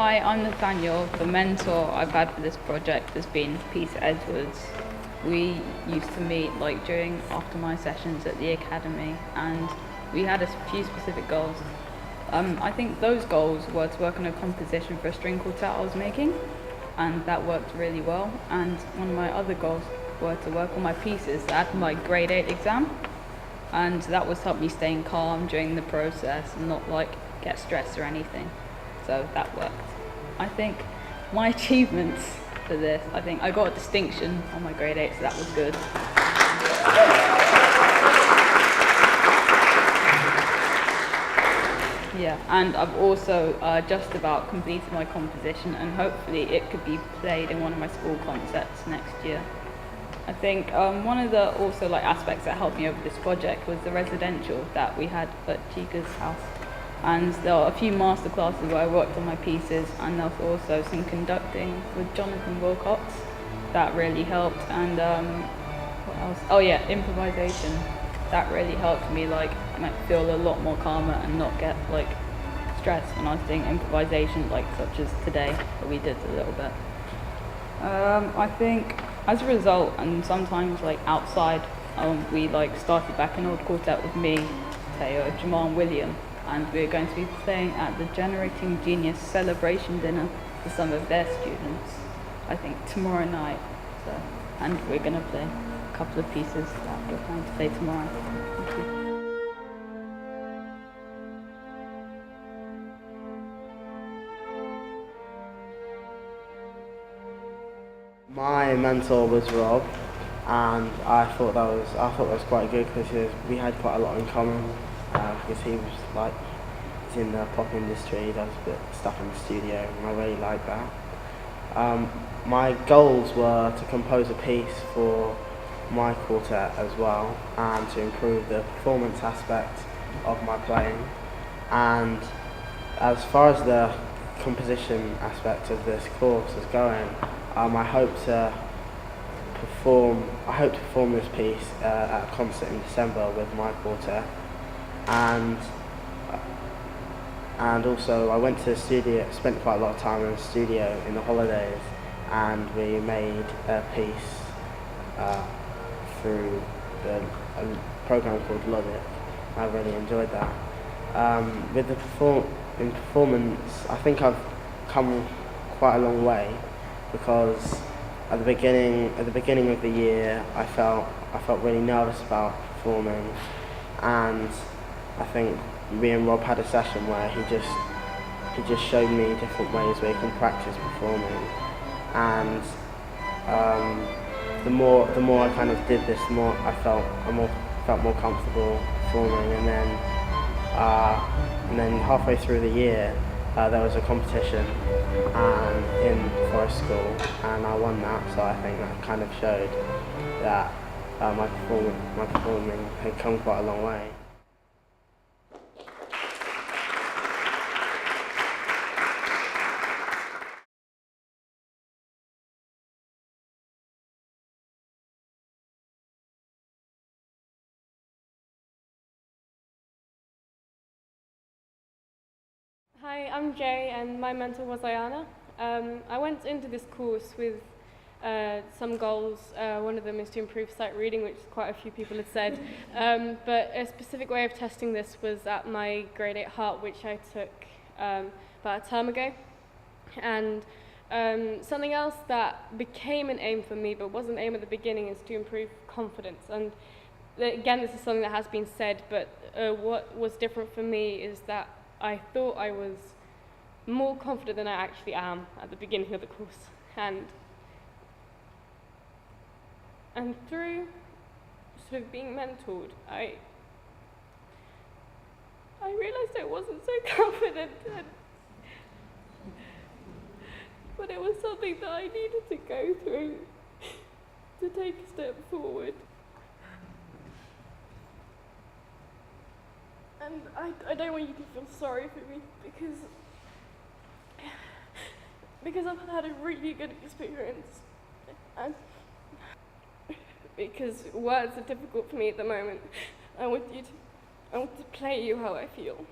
Hi, I'm Nathaniel. The mentor I've had for this project has been Peter Edwards. We used to meet during after my sessions at the academy, and we had a few specific goals. I think those goals were to work on a composition for a string quartet I was making, and that worked really well. And one of my other goals were to work on my pieces at my grade 8 exam, and that was to help me staying calm during the process and not get stressed or anything. So that worked. I think my achievements for this, I think I got a distinction on my grade 8, so that was good. Yeah, and I've also just about completed my composition, and hopefully it could be played in one of my school concerts next year. I think one of the aspects that helped me over this project was the residential that we had at Chica's house. And there were a few master classes where I worked on my pieces, and there was also some conducting with Jonathan Wilcox that really helped. And what else? Oh yeah, improvisation. That really helped me feel a lot more calmer and not get stressed when I was doing improvisation such as today, but we did a little bit. I think as a result, and sometimes outside, we started back an old quartet with me, Teo, Jamal and William, and we're going to be playing at the Generating Genius celebration dinner for some of their students, I think tomorrow night. And we're going to play a couple of pieces that we're going to play tomorrow. Thank you. My mentor was Rob, and I thought that was quite good because we had quite a lot in common. Because he was he's in the pop industry, he does a bit of stuff in the studio, and I really like that. My goals were to compose a piece for my quartet as well, and to improve the performance aspect of my playing. And as far as the composition aspect of this course is going, I hope to perform this piece at a concert in December with my quartet. And also I went to the studio, spent quite a lot of time in the studio in the holidays, and we made a piece through a program called Love It. I really enjoyed that. With the performance, I think I've come quite a long way, because at the beginning of the year I felt really nervous about performing, and I think me and Rob had a session where he just showed me different ways where you can practice performing, and the more I kind of did this, the more I felt more comfortable performing. And then halfway through the year there was a competition in Forest School, and I won that. So I think that kind of showed that my performing had come quite a long way. Hi, I'm Jay, and my mentor was Ayana. I went into this course with some goals. One of them is to improve sight reading, which quite a few people have said. But a specific way of testing this was at my grade 8 Heart, which I took about a term ago. And something else that became an aim for me, but wasn't an aim at the beginning, is to improve confidence. And again, this is something that has been said, but what was different for me is that I thought I was more confident than I actually am at the beginning of the course. And through sort of being mentored, I realized I wasn't so confident, but it was something that I needed to go through to take a step forward. And I don't want you to feel sorry for me, because I've had a really good experience, and because words are difficult for me at the moment. I want to play you how I feel.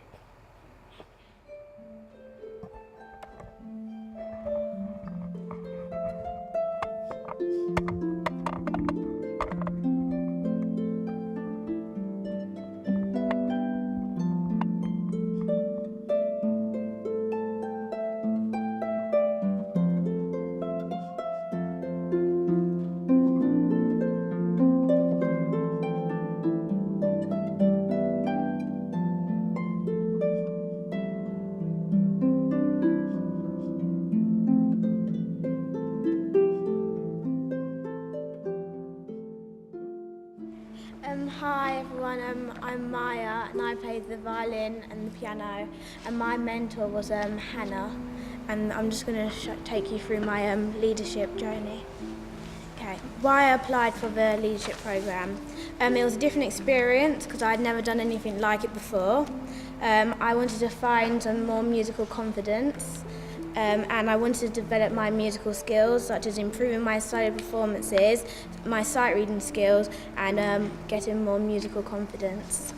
Hi everyone, I'm Maya and I played the violin and the piano, and my mentor was Hannah, and I'm just going to take you through my leadership journey. Okay, why I applied for the leadership programme. It was a different experience because I'd never done anything like it before. I wanted to find some more musical confidence. And I wanted to develop my musical skills, such as improving my solo performances, my sight reading skills, and getting more musical confidence.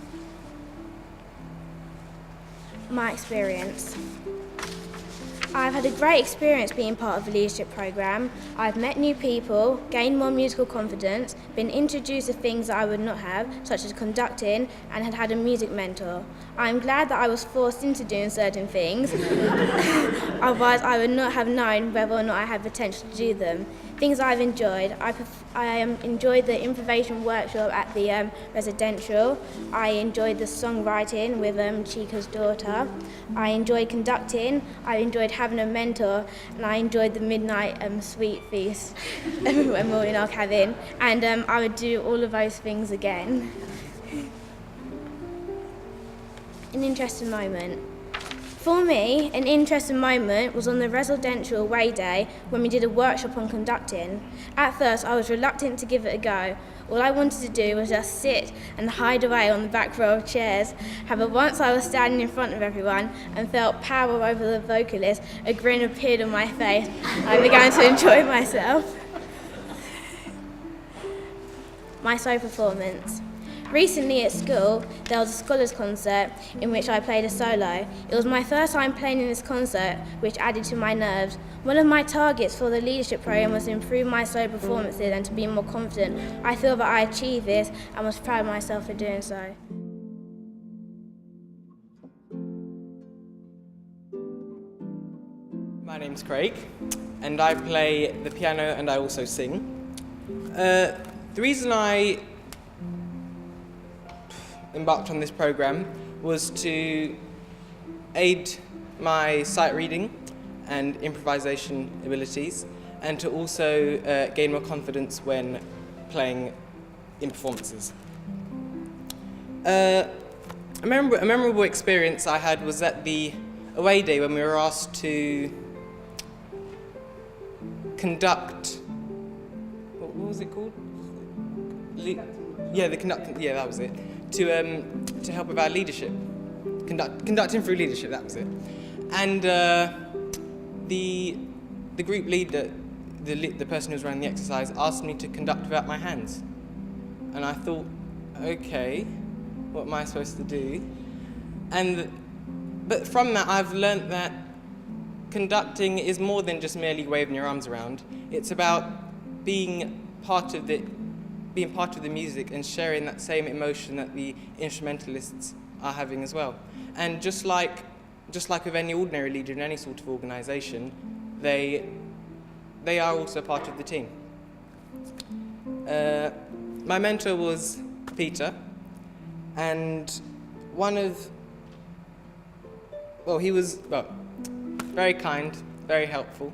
My experience. I've had a great experience being part of the leadership programme. I've met new people, gained more musical confidence, been introduced to things that I would not have, such as conducting, and had a music mentor. I'm glad that I was forced into doing certain things, otherwise I would not have known whether or not I had potential to do them. Things I've enjoyed. I enjoyed the improvisation workshop at the residential. I enjoyed the songwriting with Chica's daughter. I enjoyed conducting. I enjoyed having a mentor, and I enjoyed the midnight sweet feast when we were in our cabin. And I would do all of those things again. An interesting moment. For me, an interesting moment was on the residential away day when we did a workshop on conducting. At first, I was reluctant to give it a go. All I wanted to do was just sit and hide away on the back row of chairs. However, once I was standing in front of everyone and felt power over the vocalist, a grin appeared on my face. I began to enjoy myself. My solo performance. Recently at school, there was a scholars concert in which I played a solo. It was my first time playing in this concert, which added to my nerves. One of my targets for the leadership program was to improve my solo performances and to be more confident. I feel that I achieved this and was proud of myself for doing so. My name's Craig, and I play the piano and I also sing. The reason I embarked on this program was to aid my sight reading and improvisation abilities, and to also gain more confidence when playing in performances. A memorable experience I had was at the away day when we were asked to conduct, what was it called? The conducting, that was it. To help with our leadership, conducting through leadership, that was it. And the group leader, the person who was running the exercise, asked me to conduct without my hands. And I thought, okay, what am I supposed to do? But from that, I've learnt that conducting is more than just merely waving your arms around. It's about being part of the music and sharing that same emotion that the instrumentalists are having as well. And just like with any ordinary leader in any sort of organisation, they are also part of the team. My mentor was Peter, and he was very kind, very helpful,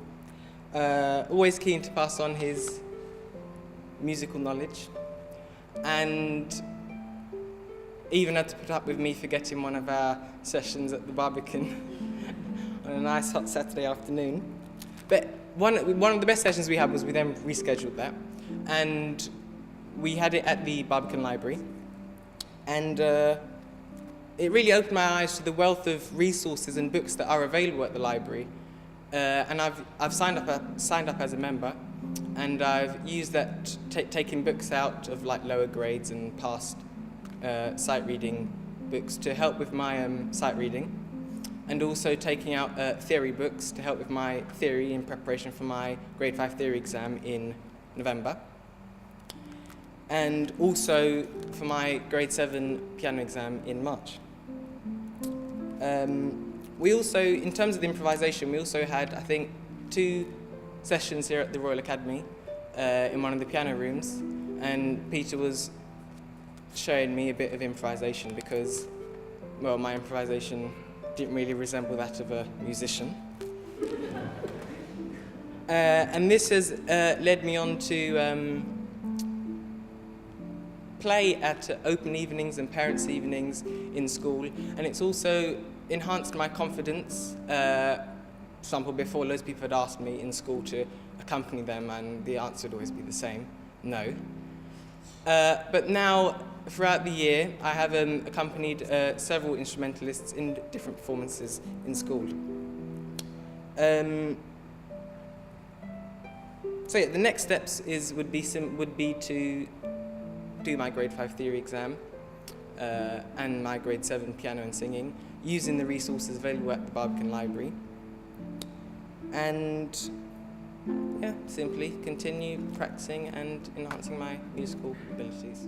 always keen to pass on his musical knowledge, and even had to put up with me forgetting one of our sessions at the Barbican on a nice hot Saturday afternoon. But one of the best sessions we had was we then rescheduled that, and we had it at the Barbican Library, and it really opened my eyes to the wealth of resources and books that are available at the library. And I've signed up as a member, and I've used that taking books out of like lower grades and past sight reading books to help with my sight reading, and also taking out theory books to help with my theory in preparation for my grade 5 theory exam in November, and also for my grade 7 piano exam in March. We also, in terms of the improvisation, we also had, I think, 2 sessions here at the Royal Academy in one of the piano rooms, and Peter was showing me a bit of improvisation because, well, my improvisation didn't really resemble that of a musician. And this has led me on to play at open evenings and parents' evenings in school, and it's also enhanced my confidence. For example, before loads of people had asked me in school to accompany them, and the answer would always be the same, no. But now, throughout the year, I have accompanied several instrumentalists in different performances in school. So yeah, the next steps would be to do my grade 5 theory exam and my grade 7 piano and singing, using the resources available at the Barbican Library, and yeah, simply continue practicing and enhancing my musical abilities.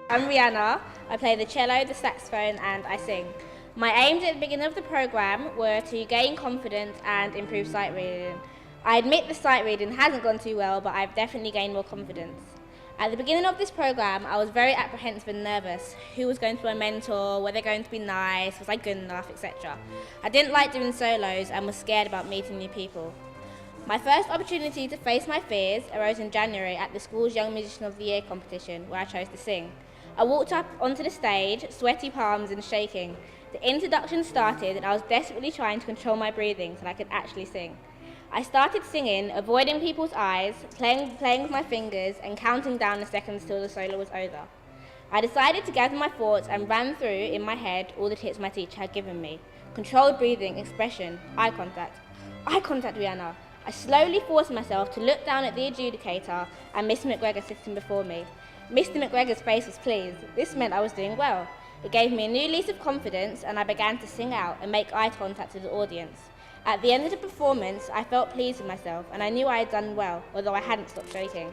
I'm Rihanna. I play the cello, the saxophone, and I sing. My aims at the beginning of the programme were to gain confidence and improve sight reading. I admit the sight reading hasn't gone too well, but I've definitely gained more confidence. At the beginning of this programme, I was very apprehensive and nervous. Who was going to be my mentor? Were they going to be nice? Was I good enough? Etc. I didn't like doing solos and was scared about meeting new people. My first opportunity to face my fears arose in January at the school's Young Musician of the Year competition, where I chose to sing. I walked up onto the stage, sweaty palms and shaking. The introduction started and I was desperately trying to control my breathing so that I could actually sing. I started singing, avoiding people's eyes, playing with my fingers and counting down the seconds till the solo was over. I decided to gather my thoughts and ran through in my head all the tips my teacher had given me. Controlled breathing, expression, eye contact. Eye contact, Rihanna. I slowly forced myself to look down at the adjudicator and Miss McGregor sitting before me. Mr. McGregor's face was pleased. This meant I was doing well. It gave me a new lease of confidence and I began to sing out and make eye contact with the audience. At the end of the performance, I felt pleased with myself and I knew I had done well, although I hadn't stopped shaking.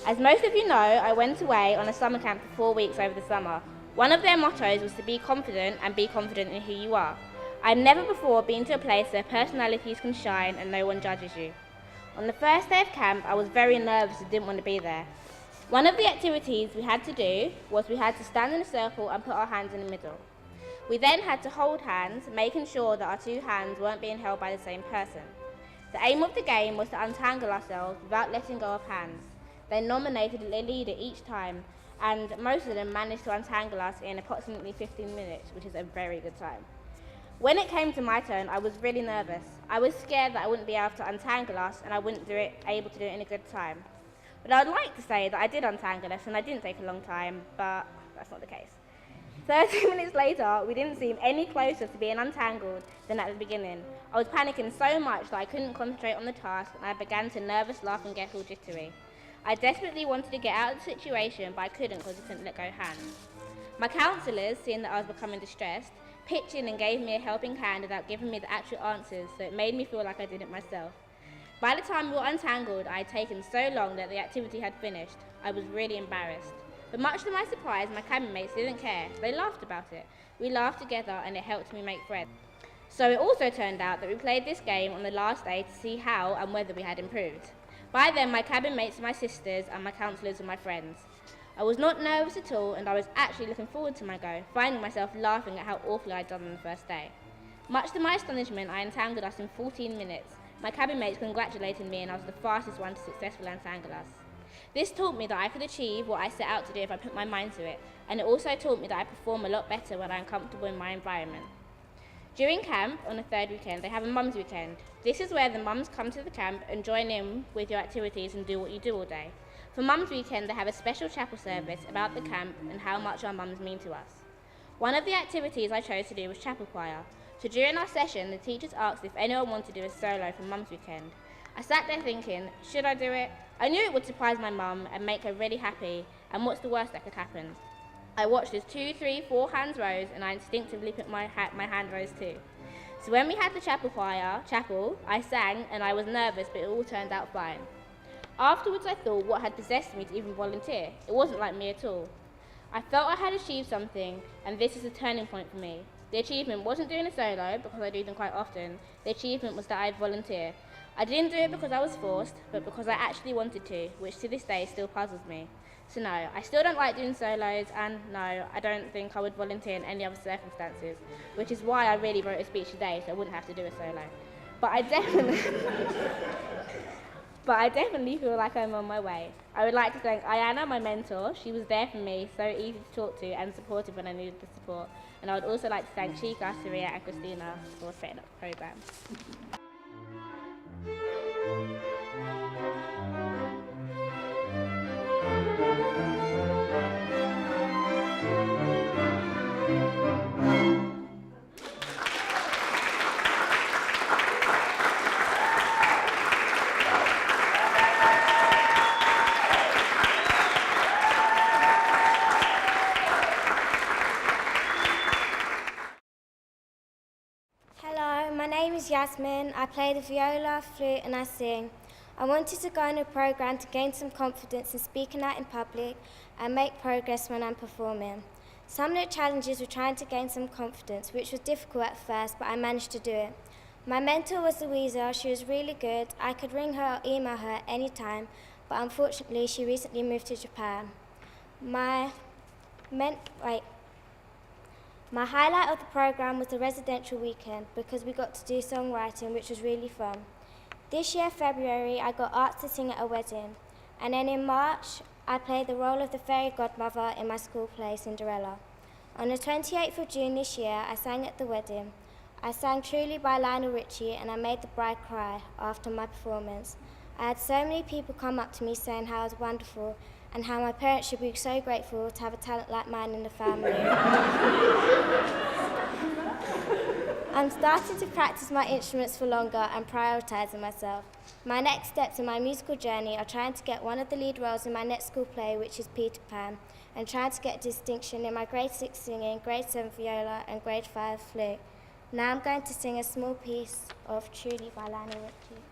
As most of you know, I went away on a summer camp for 4 weeks over the summer. One of their mottos was to be confident and be confident in who you are. I'd never before been to a place where personalities can shine and no one judges you. On the first day of camp, I was very nervous and didn't want to be there. One of the activities we had to do was we had to stand in a circle and put our hands in the middle. We then had to hold hands, making sure that our two hands weren't being held by the same person. The aim of the game was to untangle ourselves without letting go of hands. They nominated a leader each time, and most of them managed to untangle us in approximately 15 minutes, which is a very good time. When it came to my turn, I was really nervous. I was scared that I wouldn't be able to untangle us and I wouldn't able to do it in a good time. But I'd like to say that I did untangle us and I didn't take a long time, but that's not the case. 30 minutes later, we didn't seem any closer to being untangled than at the beginning. I was panicking so much that I couldn't concentrate on the task and I began to nervous laugh and get all jittery. I desperately wanted to get out of the situation, but I couldn't because I couldn't let go of hands. My counsellors, seeing that I was becoming distressed, pitched in and gave me a helping hand without giving me the actual answers, so it made me feel like I did it myself. By the time we were untangled, I had taken so long that the activity had finished. I was really embarrassed. But much to my surprise, my cabin mates didn't care. They laughed about it. We laughed together and it helped me make friends. So it also turned out that we played this game on the last day to see how and whether we had improved. By then, my cabin mates were my sisters and my counsellors were my friends. I was not nervous at all and I was actually looking forward to my go, finding myself laughing at how awfully I'd done on the first day. Much to my astonishment, I untangled us in 14 minutes. My cabin mates congratulated me and I was the fastest one to successfully untangle us. This taught me that I could achieve what I set out to do if I put my mind to it, and it also taught me that I perform a lot better when I'm comfortable in my environment. During camp, on the third weekend, they have a mum's weekend. This is where the mums come to the camp and join in with your activities and do what you do all day. For mum's weekend, they have a special chapel service about the camp and how much our mums mean to us. One of the activities I chose to do was chapel choir. So during our session, the teachers asked if anyone wanted to do a solo for Mum's Weekend. I sat there thinking, should I do it? I knew it would surprise my mum and make her really happy, and what's the worst that could happen? I watched as 2, 3, 4 hands rose and I instinctively put my hand rose too. So when we had the chapel, I sang and I was nervous, but it all turned out fine. Afterwards, I thought what had possessed me to even volunteer. It wasn't like me at all. I felt I had achieved something, and this is a turning point for me. The achievement wasn't doing a solo, because I do them quite often. The achievement was that I'd volunteer. I didn't do it because I was forced, but because I actually wanted to, which to this day still puzzles me. So no, I still don't like doing solos, and no, I don't think I would volunteer in any other circumstances, which is why I really wrote a speech today, so I wouldn't have to do a solo. But I definitely feel like I'm on my way. I would like to thank Ayana, my mentor. She was there for me, so easy to talk to and supportive when I needed the support. And I would also like to thank Chica, Saria and Christina for setting up the programme. Hello, my name is Yasmin. I play the viola, flute and I sing. I wanted to go on a programme to gain some confidence in speaking out in public and make progress when I'm performing. Some of the challenges were trying to gain some confidence, which was difficult at first, but I managed to do it. My mentor was Louisa. She was really good. I could ring her or email her any time, but unfortunately she recently moved to Japan. My highlight of the programme was the residential weekend because we got to do songwriting, which was really fun. This year, February, I got asked to sing at a wedding. And then in March, I played the role of the fairy godmother in my school play, Cinderella. On the 28th of June this year, I sang at the wedding. I sang Truly by Lionel Richie and I made the bride cry after my performance. I had so many people come up to me saying how I was wonderful and how my parents should be so grateful to have a talent like mine in the family. I'm starting to practice my instruments for longer and prioritising myself. My next steps in my musical journey are trying to get one of the lead roles in my next school play, which is Peter Pan, and trying to get distinction in my grade 6 singing, grade 7 viola and grade 5 flute. Now I'm going to sing a small piece of Truly by Lionel Richie.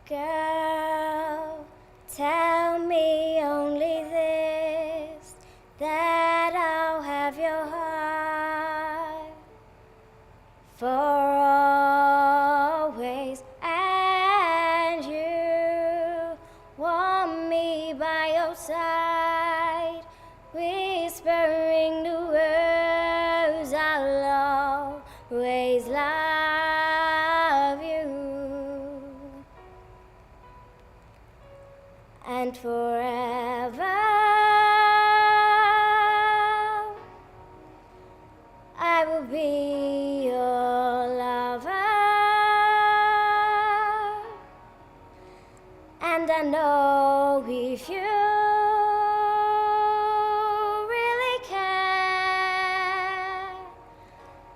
Girl, tell me only this, that I'll have your heart for always, and you want me by your side, whispering the words I'll always love you. And forever I will be your lover, and I know if you really care,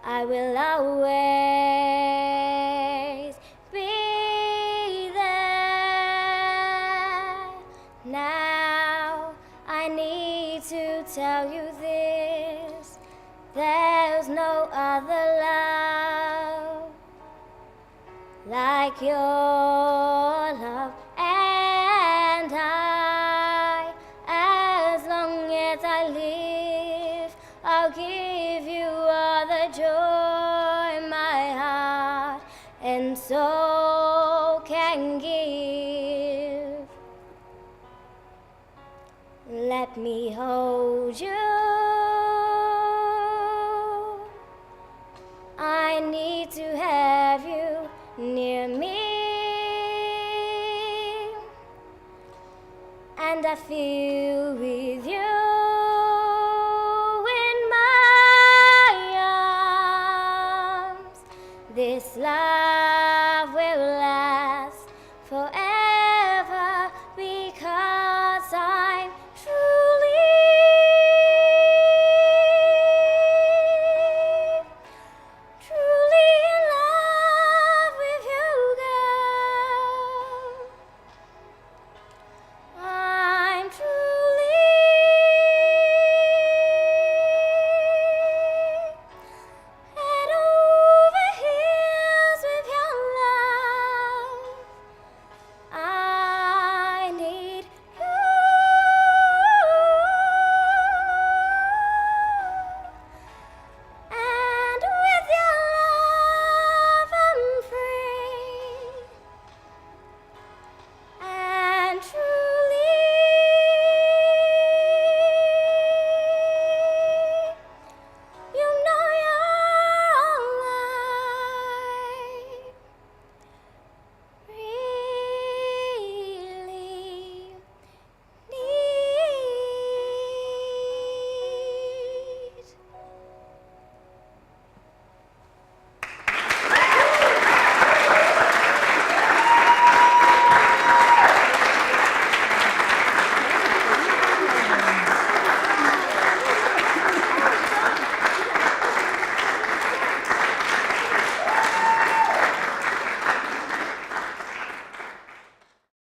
I will always be there. Now I need to tell you this, there's no other love like your love, and as long as I live, I'll give you all the joy my heart and soul can give. Let me hold you. I need to have you near me, and I feel with you